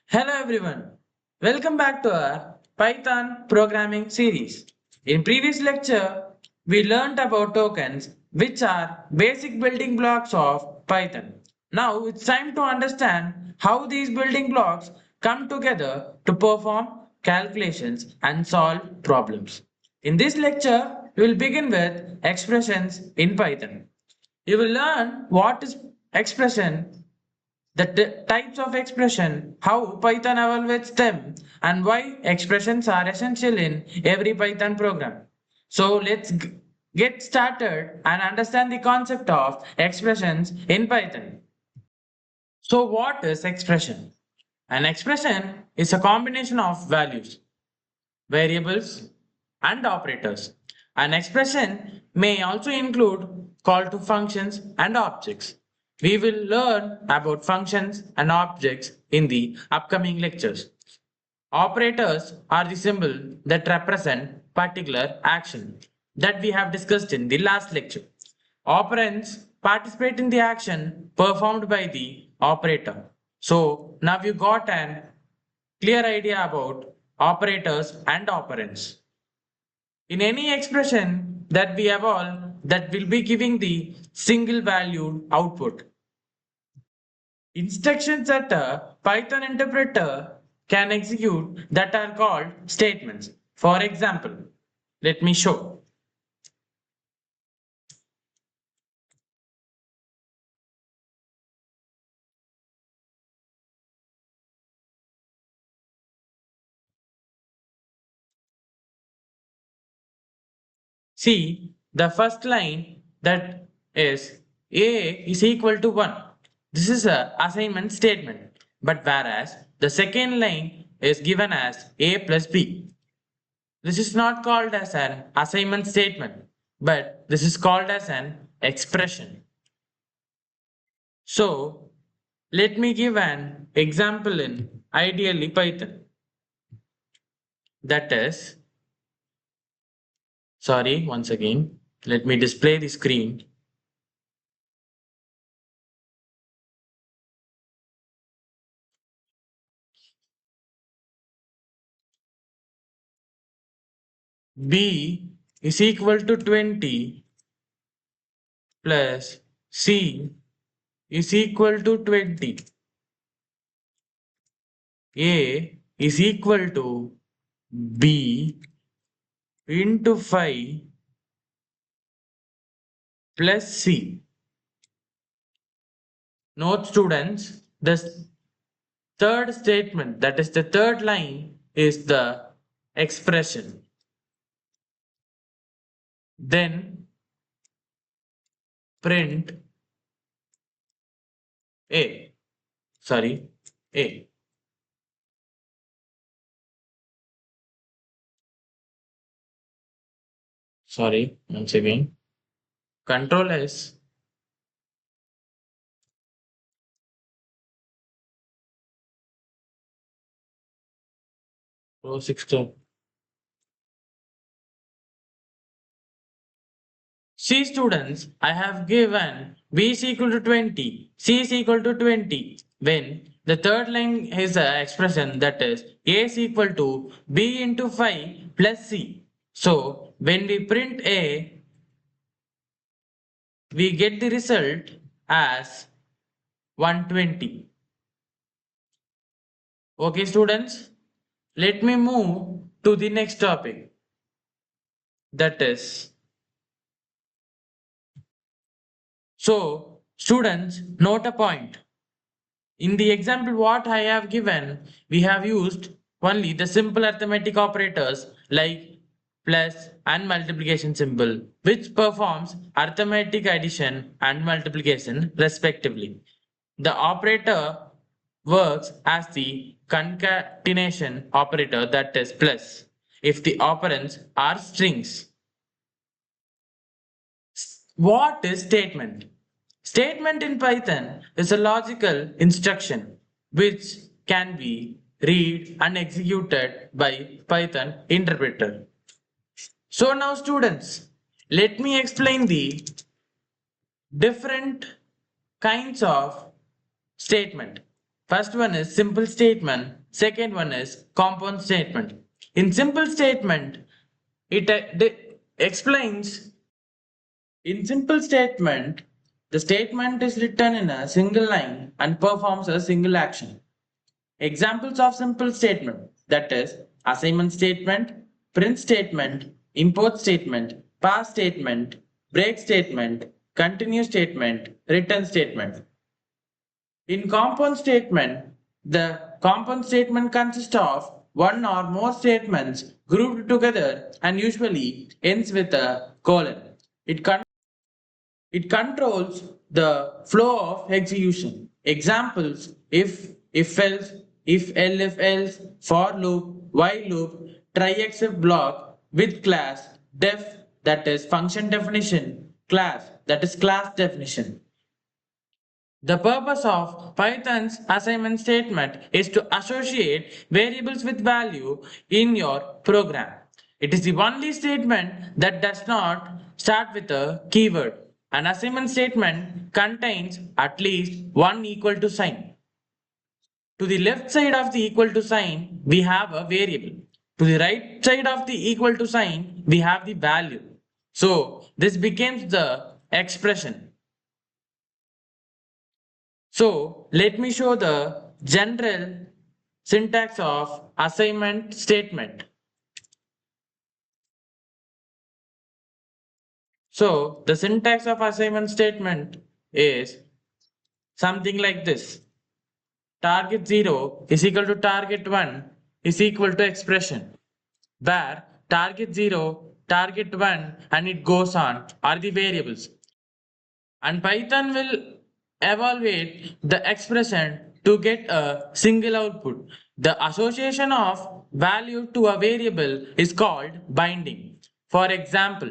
Hello everyone. Welcome back to our Python programming series. In previous lecture, we learned about tokens which are basic building blocks of Python. Now it's time to understand how these building blocks come together to perform calculations and solve problems. In this lecture, we will begin with expressions in Python. You will learn what is expression, the types of expression, how Python evaluates them, and why expressions are essential in every Python program. So let's get started and understand the concept of expressions in Python. So what is expression? An expression is a combination of values, variables, and operators. An expression may also include call to functions and objects. We will learn about functions and objects in the upcoming lectures. Operators are the symbol that represent particular action that we have discussed in the last lecture. Operands participate in the action performed by the operator. So now you got an clear idea about operators and operands. In any expression that we evolve, that will be giving the single valued output. Instructions that a Python interpreter can execute that are called statements. For example, let me show. See the first line, that is A is equal to 1. This is a assignment statement. But whereas the second line is given as A plus B. This is not called as an assignment statement, but this is called as an expression. So let me give an example in ideally Python. That is, sorry, once again, let me display the screen. B is equal to 20 plus C is equal to 20. A is equal to B into 5 plus C. Note students, the third statement, that is the third line, is the expression. Then print A. Sorry, A. Sorry, once again. Control S. Row 16. C students, I have given B is equal to 20, C is equal to 20. When the third line is an expression, that is A is equal to B into 5 plus C. So when we print A, we get the result as 120. Okay students, let me move to the next topic. That is, so students, note a point. In the example what I have given, we have used only the simple arithmetic operators like plus and multiplication symbol, which performs arithmetic addition and multiplication respectively. The operator works as the concatenation operator, that is plus, if the operands are strings. What is statement? Statement in Python is a logical instruction which can be read and executed by Python interpreter. So now students, let me explain the different kinds of statement. First one is simple statement. Second one is compound statement. In simple statement, it explains. In simple statement, the statement is written in a single line and performs a single action. Examples of simple statement, that is assignment statement, print statement, import statement, pass statement, break statement, continue statement, return statement. In compound statement, the compound statement consists of one or more statements grouped together and usually ends with a colon. It it controls the flow of execution. Examples if else, if else, for loop, while loop, try except block with class, def that is function definition, class that is class definition. The purpose of Python's assignment statement is to associate variables with value in your program. It is the only statement that does not start with a keyword. An assignment statement contains at least one equal to sign. To the left side of the equal to sign, we have a variable. To the right side of the equal to sign, we have the value. So this becomes the expression. So let me show the general syntax of assignment statement. So the syntax of assignment statement is something like this. Target 0 is equal to target 1 is equal to expression, where target 0, target 1 and it goes on are the variables. And Python will evaluate the expression to get a single output. The association of value to a variable is called binding. For example,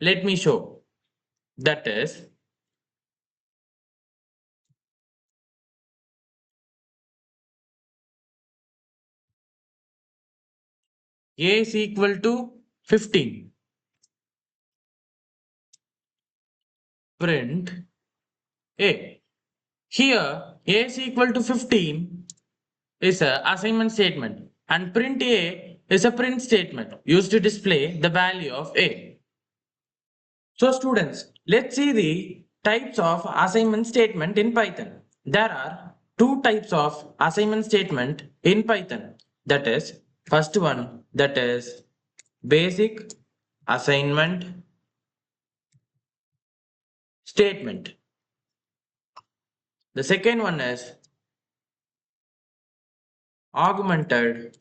let me show. That is, a is equal to 15. Print a. Here a is equal to 15 is a assignment statement and print a is a print statement used to display the value of a. So students, let's see the types of assignment statement in Python. There are two types of assignment statement in Python. That is, first one, that is basic assignment statement. The second one is augmented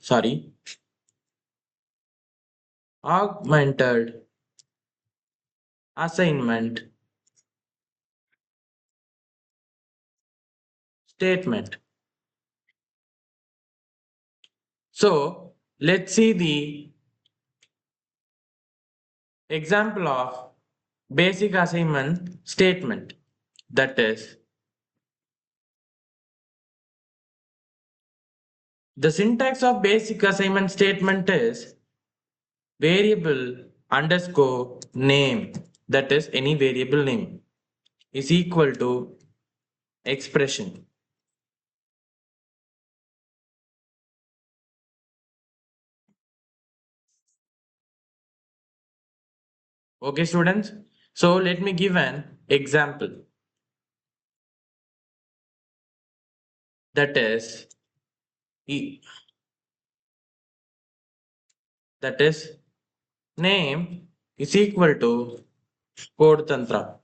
assignment statement. So let's see the example of basic assignment statement. That is, the syntax of basic assignment statement is variable underscore name, that is any variable name, is equal to expression. Okay students, so let me give an example. That is that is name is equal to code tantra.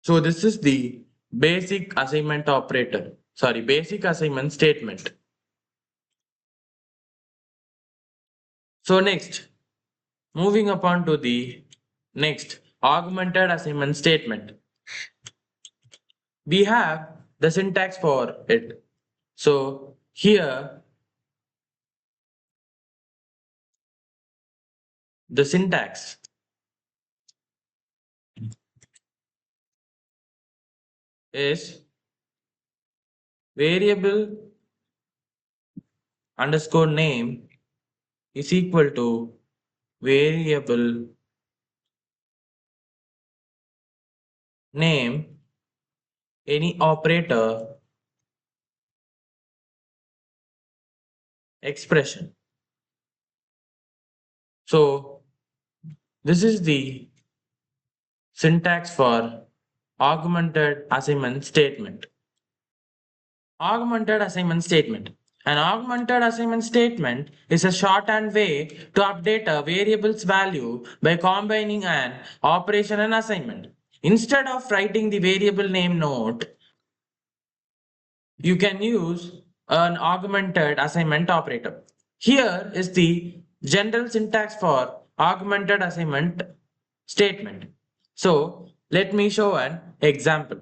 So this is the basic assignment basic assignment statement. So next, moving upon to the next augmented assignment statement. We have the syntax for it. So here the syntax is variable underscore name is equal to variable name any operator expression. So this is the syntax for augmented assignment statement. Augmented assignment statement. An augmented assignment statement is a shorthand way to update a variable's value by combining an operation and assignment. Instead of writing the variable name note, you can use an augmented assignment operator. Here is the general syntax for augmented assignment statement. So let me show an example.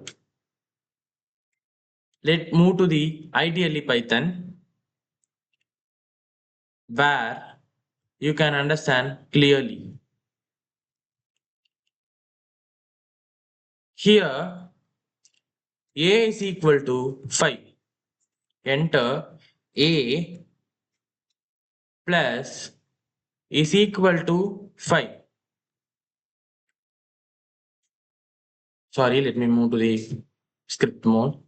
Let's move to the ideally Python where you can understand clearly. Here a is equal to 5. Enter a plus is equal to 5. Sorry, let me move to the script mode.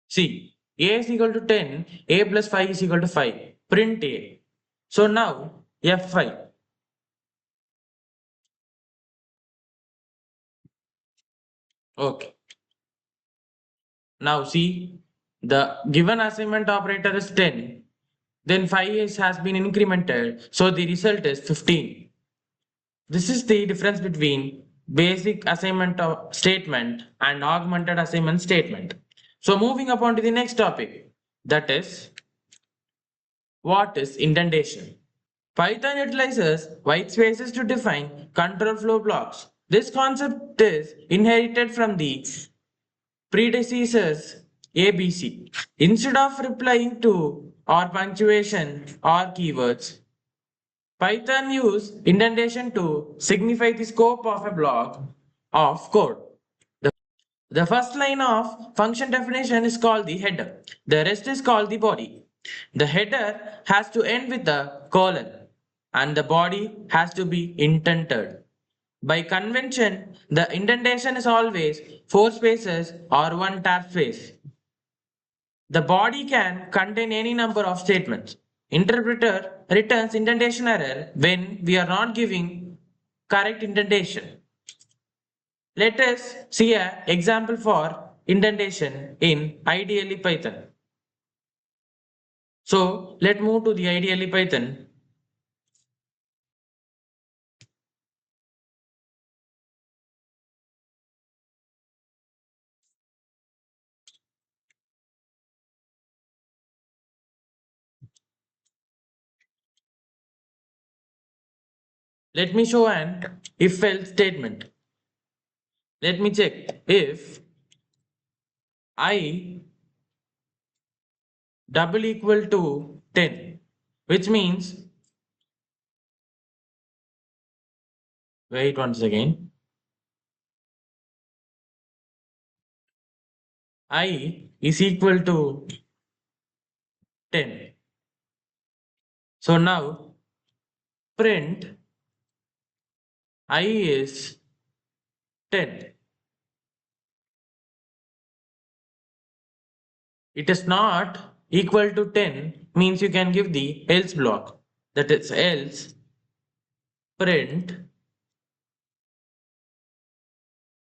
See, a is equal to 10, a plus 5 is equal to 5. Print a. So now F5. Okay. Now see, the given assignment operator is 10. Then 5 has been incremented. So the result is 15. This is the difference between basic assignment statement and augmented assignment statement. So moving upon to the next topic, that is what is indentation. Python utilizes white spaces to define control flow blocks. This concept is inherited from the predecessors ABC. Instead of replying to or punctuation or keywords, Python use indentation to signify the scope of a block of code. The first line of function definition is called the header. The rest is called the body. The header has to end with a colon and the body has to be indented. By convention, the indentation is always 4 spaces or 1 tab space. The body can contain any number of statements. Interpreter returns indentation error when we are not giving correct indentation. Let us see an example for indentation in ideally Python. So let's move to the ideally Python. Let me show an if-else statement. Let me check if I double equal to 10, which means, wait once again, I is equal to 10. So now print I is 10. It is not equal to 10 means you can give the else block. That is else print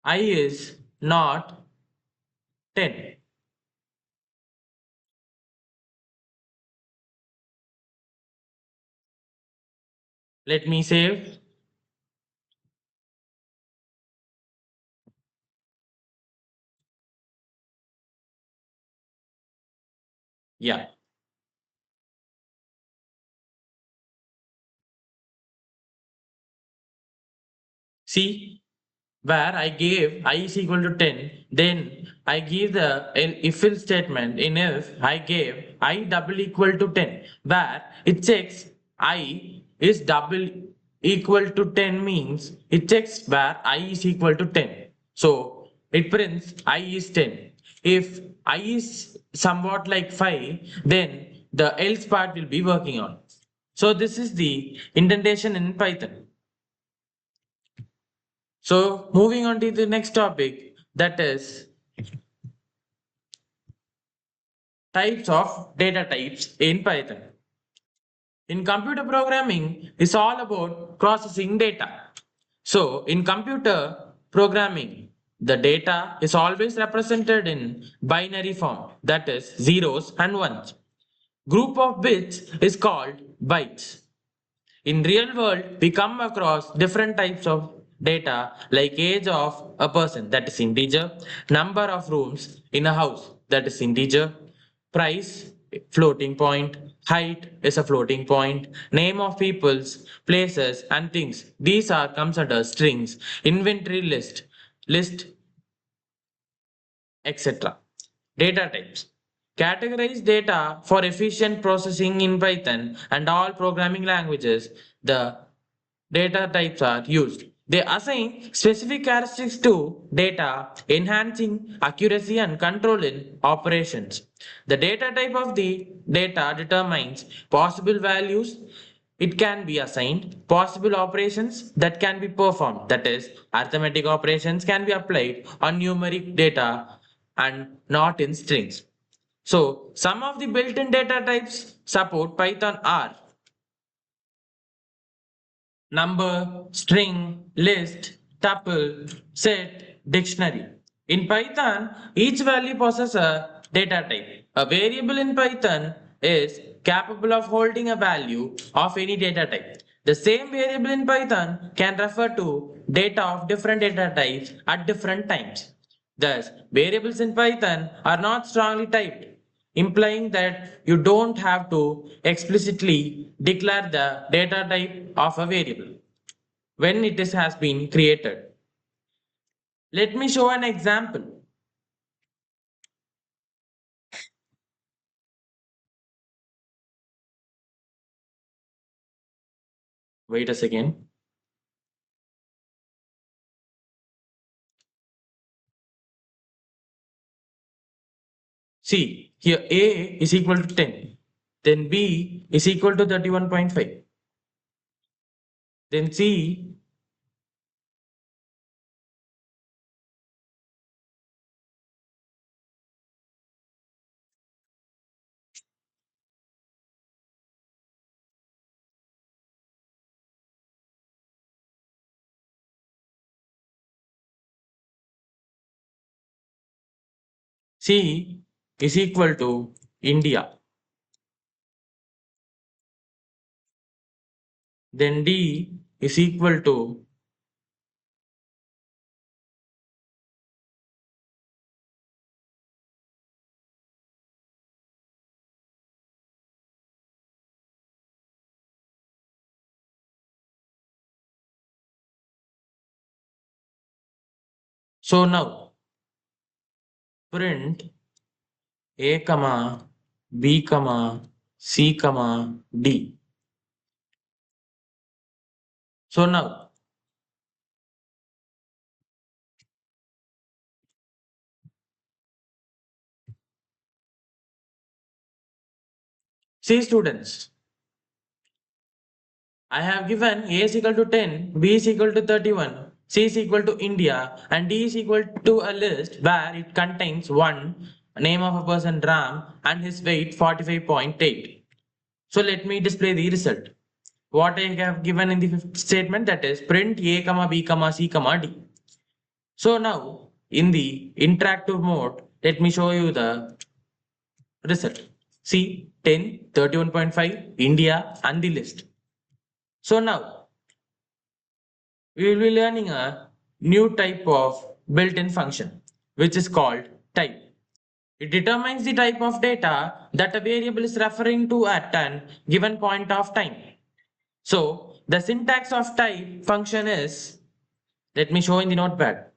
I is not 10. Let me save. Yeah. See, where I gave I is equal to 10, then I give the if-else statement in if I gave I double equal to 10, where it checks I is double equal to 10 means it checks where I is equal to 10. So it prints I is 10. If I is somewhat like 5, then the else part will be working on. So this is the indentation in Python. So moving on to the next topic, that is types of data types in Python. In computer programming, it's all about processing data. So in computer programming, the data is always represented in binary form, that is zeros and ones. Group of bits is called bytes. In real world, we come across different types of data like age of a person, that is integer, number of rooms in a house, that is integer, price, floating point, height is a floating point, name of peoples, places and things. These are comes under strings, inventory list, etc. Data types. Categorize data for efficient processing in Python and all programming languages. The data types are used. They assign specific characteristics to data, enhancing accuracy and control in operations. The data type of the data determines possible values it can be assigned, possible operations that can be performed, that is, arithmetic operations can be applied on numeric data and not in strings. So, some of the built in data types support Python are number, string, list, tuple, set, dictionary. In Python, each value possesses a data type. A variable in Python is capable of holding a value of any data type. The same variable in Python can refer to data of different data types at different times. Thus, variables in Python are not strongly typed, implying that you don't have to explicitly declare the data type of a variable when has been created. Let me show an example. Wait a second. See, here A is equal to 10. Then B is equal to 31.5. Then C is equal to India. Then D is equal to, so now print A comma B comma C comma D. So now see students, I have given A is equal to 10, B is equal to 31, C is equal to India, and D is equal to a list where it contains one name of a person Ram and his weight 45.8. So let me display the result. What I have given in the fifth statement, that is print A comma B comma C comma D. So now in the interactive mode, let me show you the result. See 10, 31.5, India and the list. So now we will be learning a new type of built-in function which is called type. It determines the type of data that a variable is referring to at an given point of time. So the syntax of type function is, let me show in the notepad.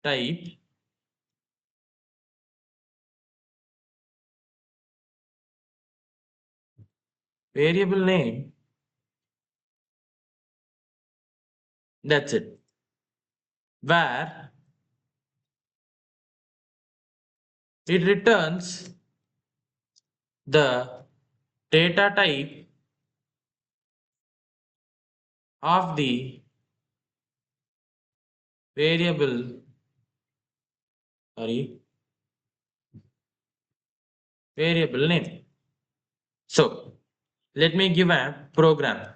type variable name. That's it. Where it returns the data type of the variable, sorry, variable name. So let me give a program.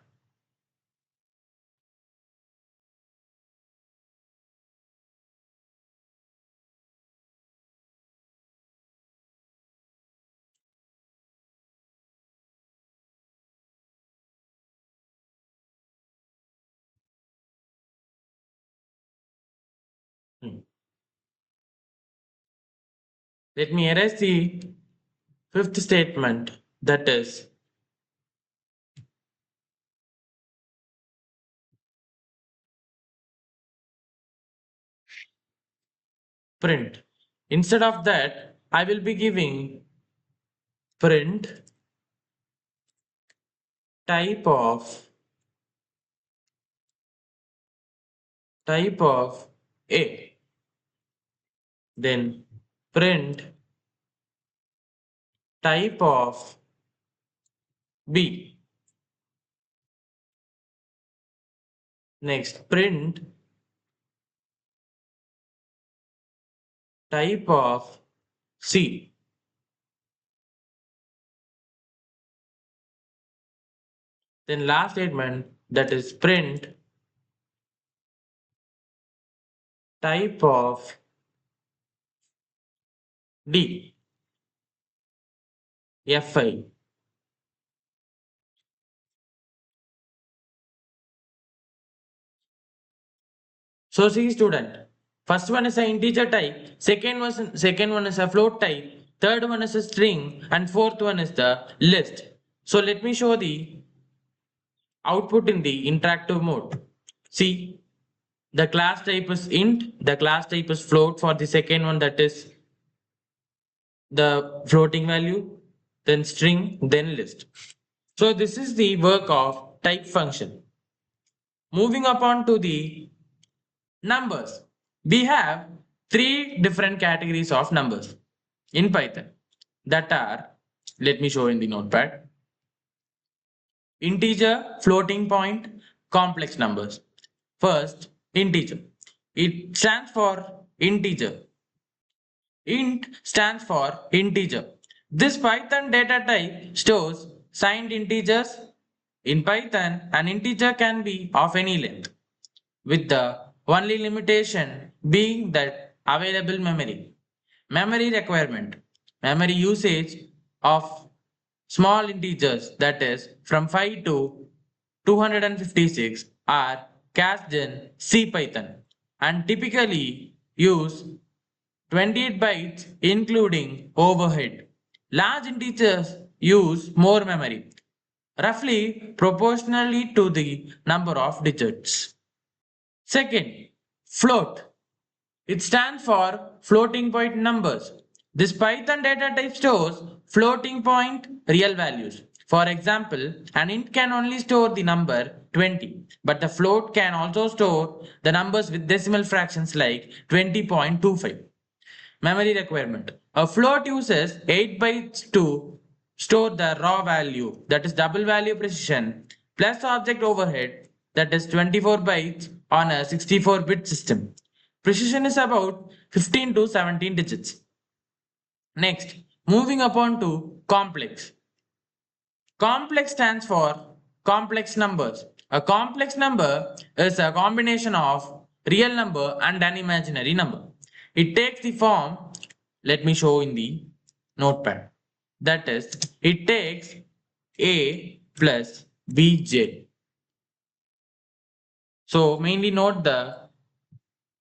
Hmm. Let me erase the fifth statement, that is print. Instead of that, I will be giving print type of A, then print type of B, next print type of C, then last statement, that is print type of D, Fi. So see student, first one is an integer type, second one is a float type, third one is a string, and fourth one is the list. So let me show the output in the interactive mode. See, the class type is int, the class type is float for the second one, that is the floating value, then string, then list. So this is the work of type function. Moving upon to the numbers. We have three different categories of numbers in Python that are, let me show in the notepad, integer, floating point, complex numbers. First, integer. It stands for integer. Int stands for integer. This Python data type stores signed integers. In Python, an integer can be of any length, with the only limitation being that available memory. Memory requirement. Memory usage of small integers, that is from 5 to 256, are cast in CPython and typically use 28 bytes including overhead. Large integers use more memory, roughly proportionally to the number of digits. Second, float. It stands for floating point numbers. This Python data type stores floating point real values. For example, an int can only store the number 20, but the float can also store the numbers with decimal fractions like 20.25. Memory requirement. A float uses 8 bytes to store the raw value, that is double value precision, plus object overhead, that is 24 bytes on a 64-bit system. Precision is about 15 to 17 digits. Next, moving upon to complex. Complex stands for complex numbers. A complex number is a combination of real number and an imaginary number. It takes the form, let me show in the notepad. That is, it takes a plus bj. So mainly note the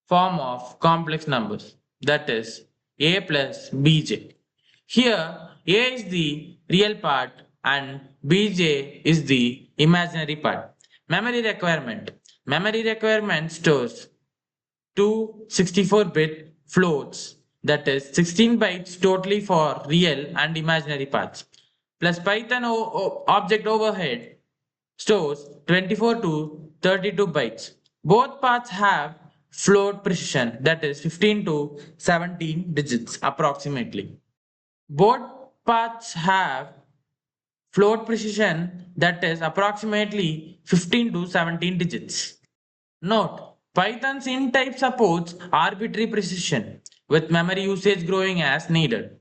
form of complex numbers, that is a plus bj. Here a is the real part and bj is the imaginary part. Memory requirement. Memory requirement stores two 64-bit floats, that is 16 bytes totally for real and imaginary parts, plus Python object overhead stores 24 to 32 bytes. Both paths have float precision, that is 15 to 17 digits approximately. Both paths have float precision, that is approximately 15 to 17 digits. Note, Python's int type supports arbitrary precision with memory usage growing as needed.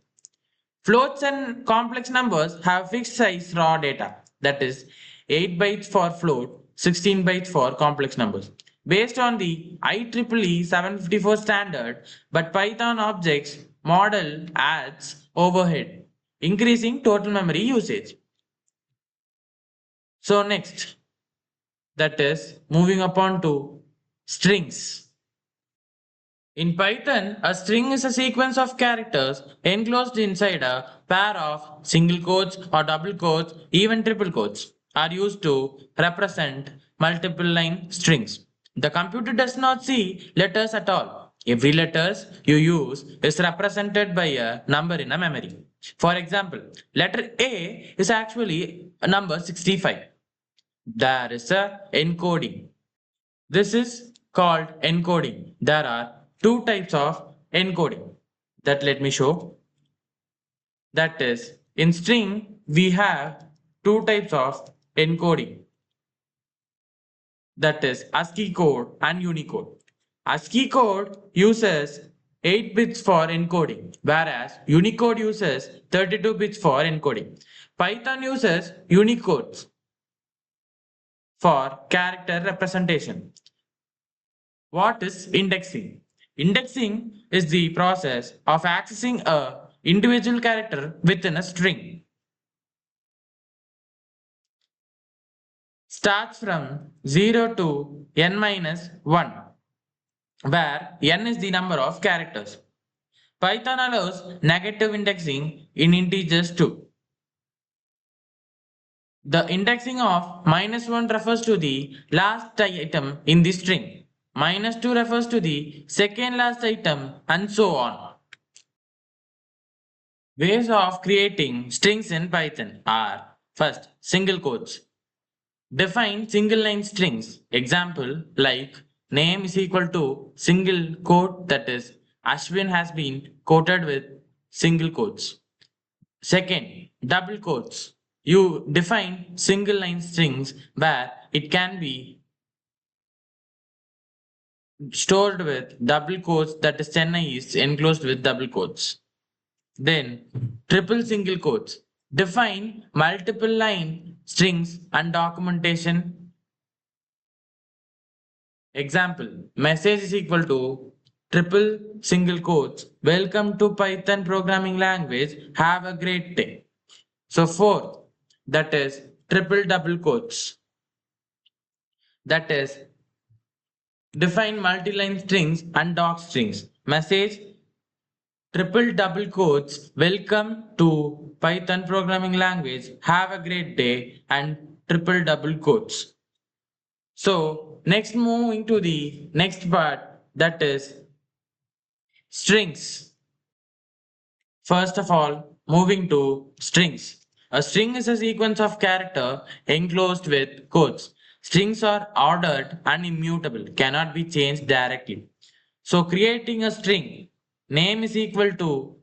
Floats and complex numbers have fixed size raw data, that is 8 bytes for float, 16 bytes for complex numbers. Based on the IEEE 754 standard, but Python objects model adds overhead, increasing total memory usage. So next, that is moving upon to strings. In Python, a string is a sequence of characters enclosed inside a pair of single quotes or double quotes, even triple quotes, are used to represent multiple line strings. The computer does not see letters at all. Every letter you use is represented by a number in a memory. For example, letter A is actually a number 65. There is a encoding. This is called encoding. There are two types of encoding that let me show. That is, in string, we have two types of encoding. That is ASCII code and Unicode. ASCII code uses 8 bits for encoding, whereas Unicode uses 32 bits for encoding. Python uses Unicodes for character representation. What is indexing? Indexing is the process of accessing a individual character within a string. Starts from 0 to n minus 1, where n is the number of characters. Python allows negative indexing in integers too. The indexing of -1 refers to the last item in the string. -2 refers to the second last item, and so on. Ways of creating strings in Python are: first, single quotes. Define single line strings. Example like name is equal to single quote, that is Ashwin has been quoted with single quotes. Second, double quotes. You define single line strings where it can be stored with double quotes, that is Chennai is enclosed with double quotes. Then triple single quotes. Define multiple line strings and documentation. Example, message is equal to triple single quotes. Welcome to Python programming language. Have a great day. So fourth, that is triple double quotes. That is define multi-line strings and doc strings. Message, triple double quotes, welcome to Python programming language, have a great day, and triple double quotes. So next moving to the next part, that is strings. First of all, moving to strings. A string is a sequence of character enclosed with quotes. Strings are ordered and immutable, cannot be changed directly. So creating a string, name is equal to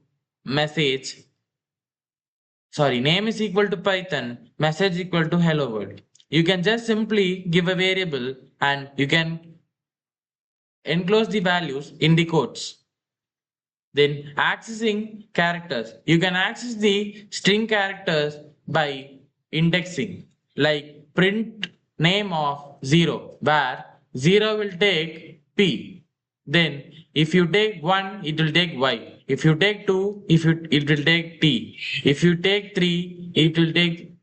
message, name is equal to Python, message equal to hello world. You can just simply give a variable and you can enclose the values in the quotes. Then accessing characters. You can access the string characters by indexing, like print name of 0, where 0 will take P. Then if you take 1, it will take Y. If you take 2, it will take T. If you take 3, it will take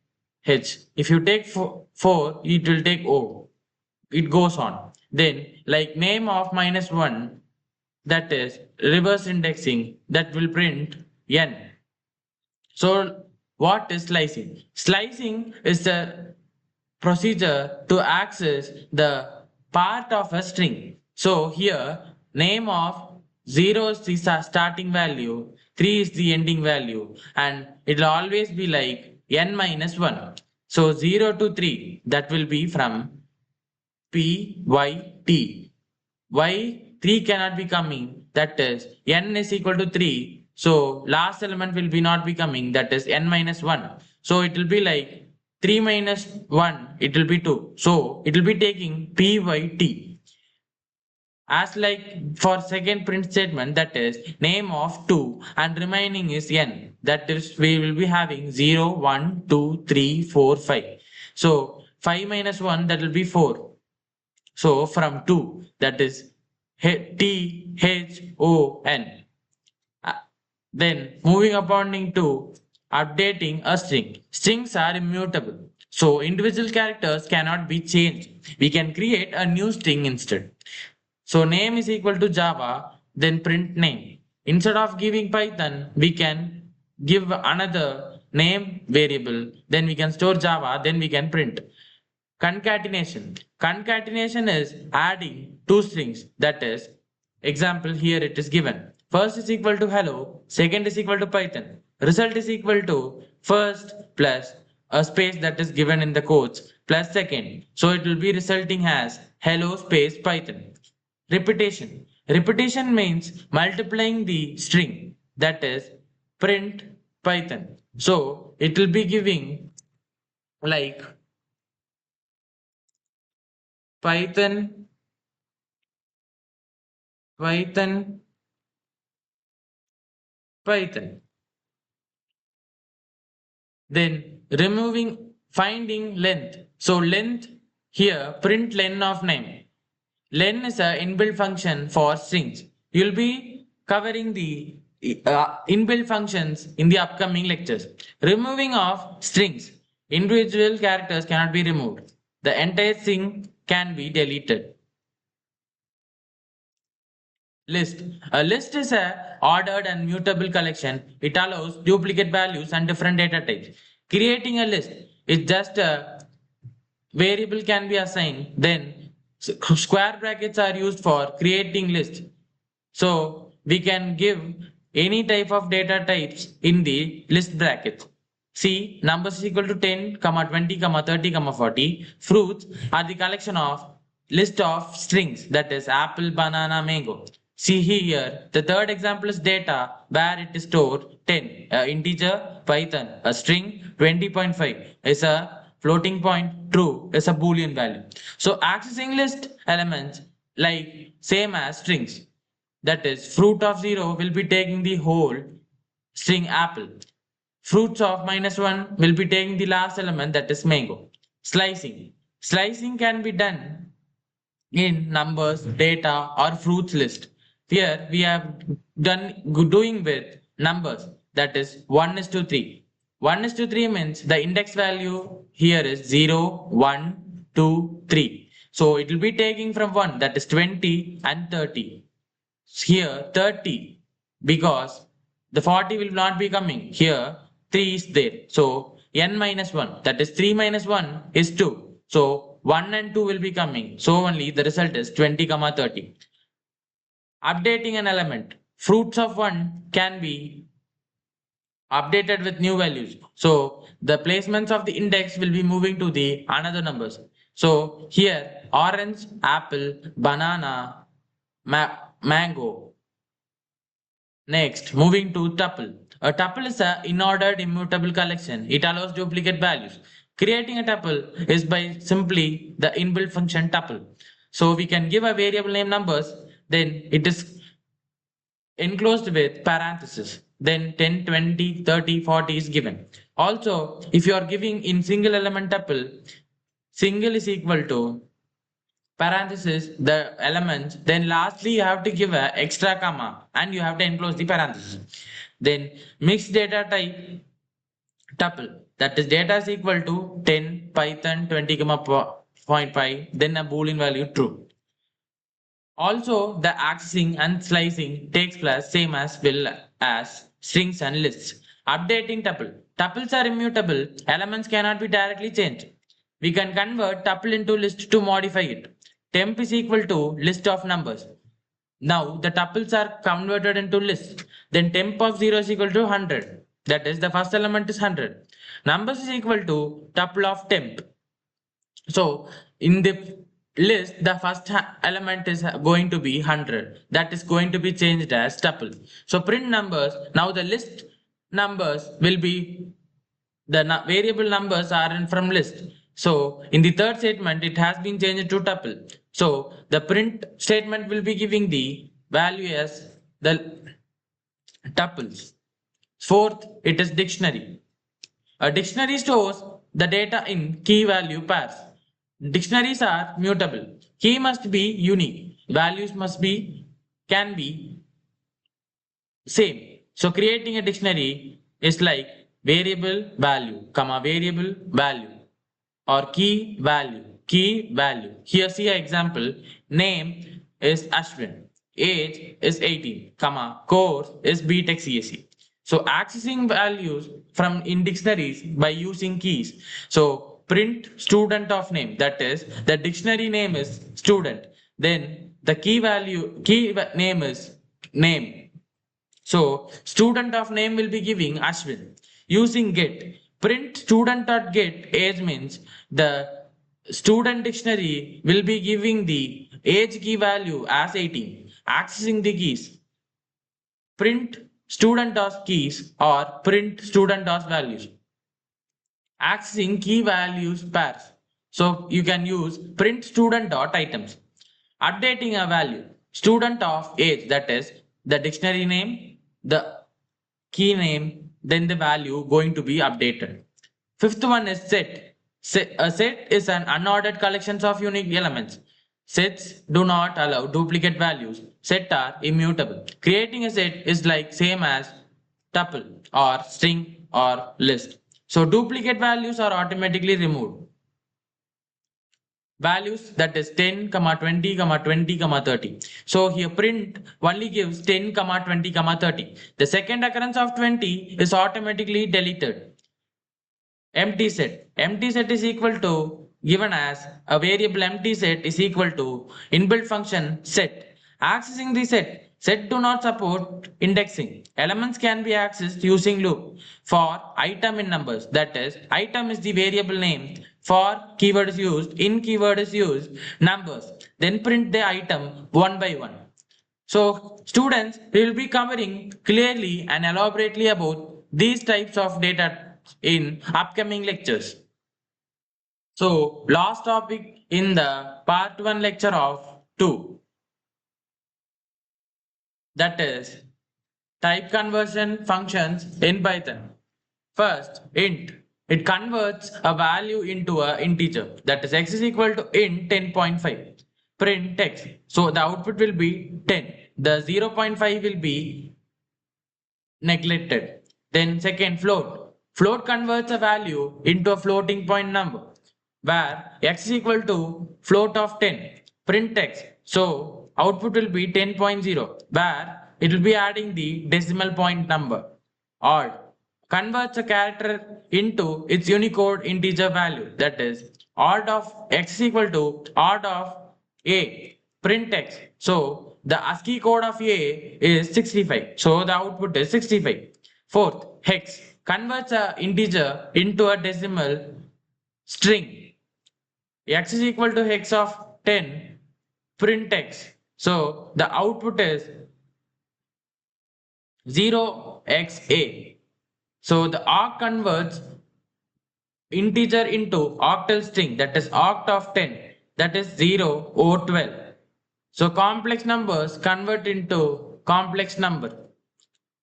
H. If you take 4, it will take O. It goes on. Then like name of -1, that is reverse indexing, that will print n. So what is slicing? Slicing is the procedure to access the part of a string. So here name of 0 is the starting value, 3 is the ending value, and it will always be like n minus 1. So 0 to 3, that will be from P, Y, T. Y 3 cannot be coming, that is n is equal to 3. So last element will be not be coming, that is n minus 1. So it will be like 3 minus 1, it will be 2. So it will be taking P, Y, T. As like for second print statement, that is name of 2 and remaining is n. That is we will be having 0, 1, 2, 3, 4, 5. So 5 minus 1, that will be 4. So from 2, that is THON. Then moving upon to updating a string. Strings are immutable. So individual characters cannot be changed. We can create a new string instead. So name is equal to Java, then print name. Instead of giving Python, we can give another name variable, then we can store Java, then we can print. Concatenation. Concatenation is adding two strings. That is, example here it is given. First is equal to hello, second is equal to Python. Result is equal to first plus a space that is given in the quotes plus second. So it will be resulting as hello space Python. Repetition. Repetition means multiplying the string, that is print Python. So it will be giving like Python, Python, Python. Then removing finding length. So length here print len of name. Len is a inbuilt function for strings. You'll be covering the inbuilt functions in the upcoming lectures. Removing of strings. Individual characters cannot be removed. The entire string can be deleted. List. A list is a ordered and mutable collection. It allows duplicate values and different data types. Creating a list is just a variable can be assigned. Then square brackets are used for creating list. So we can give any type of data types in the list bracket. See, numbers is equal to 10, 20, 30, 40. Fruits are the collection of list of strings, that is apple, banana, mango. See here, the third example is data where it is stored 10, integer, Python, a string 20.5 is a floating point, true is a Boolean value. So accessing list elements like same as strings, that is fruit of 0 will be taking the whole string apple. Fruits of -1 will be taking the last element, that is mango. Slicing. Slicing can be done in numbers, data, or fruits list. Here we have done doing with numbers, that is 1 is to 3. 1 is to 3 means the index value here is 0, 1, 2, 3. So it will be taking from 1, that is 20 and 30. Here 30 because the 40 will not be coming. Here 3 is there. So n minus 1, that is 3 minus 1 is 2. So 1 and 2 will be coming. So only the result is 20, 30. Updating an element. Fruits of 1 can be updated with new values. So the placements of the index will be moving to the another numbers. So here orange, apple, banana, mango. Next, moving to tuple. A tuple is an inordered immutable collection. It allows duplicate values. Creating a tuple is by simply the inbuilt function tuple. So we can give a variable name numbers, then it is enclosed with parentheses. Then 10, 20, 30, 40 is given. Also, if you are giving in single element tuple, single is equal to parenthesis the elements, then lastly you have to give a extra comma and you have to enclose the parenthesis. Then mixed data type tuple, that is data is equal to 10 Python 20 0.5, then a Boolean value true. Also the accessing and slicing takes place same as well as strings and lists. Updating tuple. Tuples are immutable, elements cannot be directly changed. We can convert tuple into list to modify it. Temp is equal to list of numbers. Now the tuples are converted into list. Then temp of 0 is equal to 100. That is the first element is 100. Numbers is equal to tuple of temp. So in the list, the first element is going to be 100. That is going to be changed as tuple. So print numbers. Now the list numbers will be the variable numbers are in from list. So in the third statement, it has been changed to tuple. So the print statement will be giving the value as the tuples. Fourth, it is dictionary. A dictionary stores the data in key value pairs. Dictionaries are mutable. Key must be unique. Values can be same. So creating a dictionary is like variable value, comma variable value, or key value. Here see an example. Name is Ashwin. Age is 18, comma course is BTech CSE. So accessing values from in dictionaries by using keys. So print student of name, that is the dictionary name is student. Then the key name is name. So student of name will be giving Ashwin. Using get, print student.get age means the student dictionary will be giving the age key value as 18. Accessing the keys, print student.keys or print student.values. Accessing key values pairs. So you can use print student.items. Updating a value, student of age, that is the dictionary name, the key name, then the value going to be updated. Fifth one is set. A set is an unordered collection of unique elements. Sets do not allow duplicate values. Set are immutable. Creating a set is like same as tuple or string or list. So duplicate values are automatically removed. Values, that is 10, 20, 20, 30. So here print only gives 10, 20, 30. The second occurrence of 20 is automatically deleted. Empty set. Empty set is equal to given as a variable empty set is equal to inbuilt function set. Accessing the set. Set do not support indexing. Elements can be accessed using loop for item in numbers. That is, item is the variable name. For keyword is used, in keyword is used, numbers. Then print the item one by one. So students, we will be covering clearly and elaborately about these types of data in upcoming lectures. So last topic in the part 1 lecture of 2, that is type conversion functions in Python. First, int. It converts a value into an integer, that is x is equal to int 10.5. Print x. So the output will be 10. The 0.5 will be neglected. Then second, float. Float converts a value into a floating point number where x is equal to float of 10. Print x. So output will be 10.0 where it will be adding the decimal point number. Odd converts a character into its Unicode integer value, that is odd of x is equal to odd of a. Print x. So the ASCII code of a is 65. So the output is 65. Fourth, hex converts a integer into a decimal string. X is equal to hex of 10. Print x. So the output is 0xa. So the arc converts integer into octal string, that is oct of 10, that is 0 or 12. So complex numbers convert into complex number.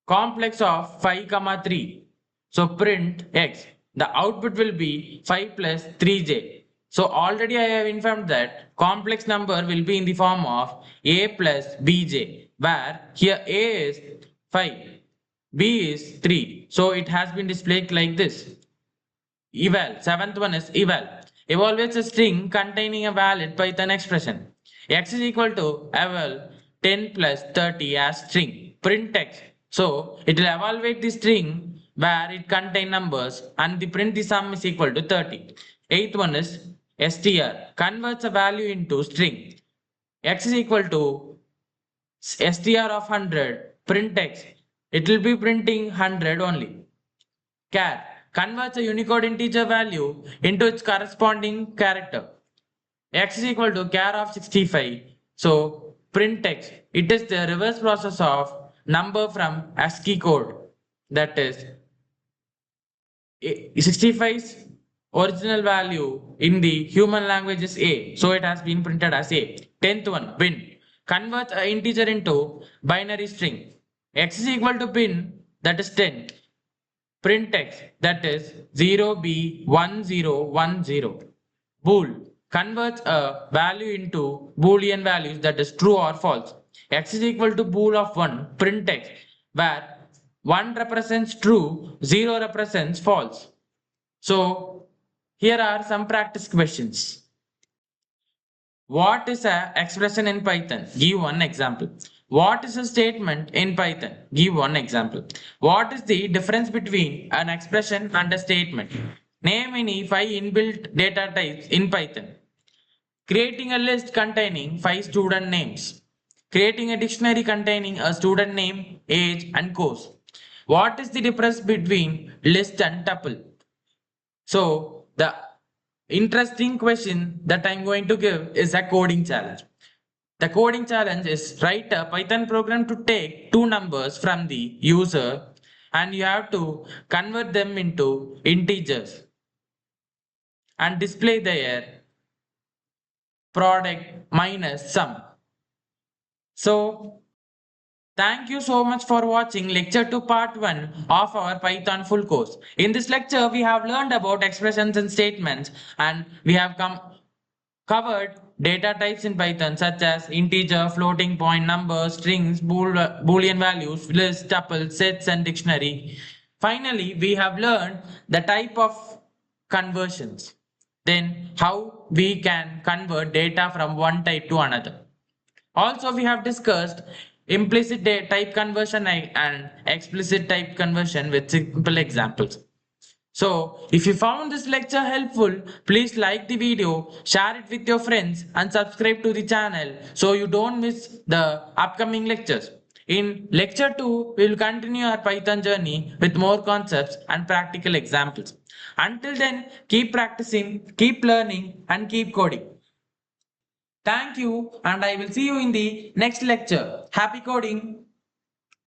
Complex of 5, 3. So print x. The output will be 5 plus 3j. So already I have informed that complex number will be in the form of a plus bj, where here a is 5, b is 3. So it has been displayed like this. Eval. Seventh one is eval. Evaluates a string containing a valid Python expression. X is equal to eval 10 plus 30 as string. Print x. So it will evaluate the string where it contains numbers and the print the sum is equal to 30. Eighth one is str. Converts a value into string. X is equal to str of 100, print x. It will be printing 100 only. Char converts a Unicode integer value into its corresponding character. X is equal to char of 65. So print x. It is the reverse process of number from ASCII code. That is 65's original value in the human language is A. So it has been printed as A. 10th one, bin. Converts an integer into binary string. X is equal to bin, that is 10. Print x, that is 0b1010. Bool converts a value into Boolean values, that is true or false. X is equal to bool of 1, print x, where 1 represents true, 0 represents false. So here are some practice questions. What is an expression in Python? Give one example. What is a statement in Python? Give one example. What is the difference between an expression and a statement? Name any 5 inbuilt data types in Python. Creating a list containing 5 student names. Creating a dictionary containing a student name, age, and course. What is the difference between list and tuple? So the interesting question that I'm going to give is a coding challenge. The coding challenge is write a Python program to take two numbers from the user and you have to convert them into integers and display their product minus sum. So thank you so much for watching lecture 2 part 1 of our Python full course. In this lecture, we have learned about expressions and statements and we have covered data types in Python such as integer, floating point, number, strings, boolean values, list, tuple, sets and dictionary. Finally, we have learned the type of conversions. Then how we can convert data from one type to another. Also, we have discussed implicit type conversion and explicit type conversion with simple examples. So, if you found this lecture helpful, please like the video, share it with your friends and subscribe to the channel so you don't miss the upcoming lectures. In lecture 2, we will continue our Python journey with more concepts and practical examples. Until then, keep practicing, keep learning and keep coding. Thank you and I will see you in the next lecture. Happy coding!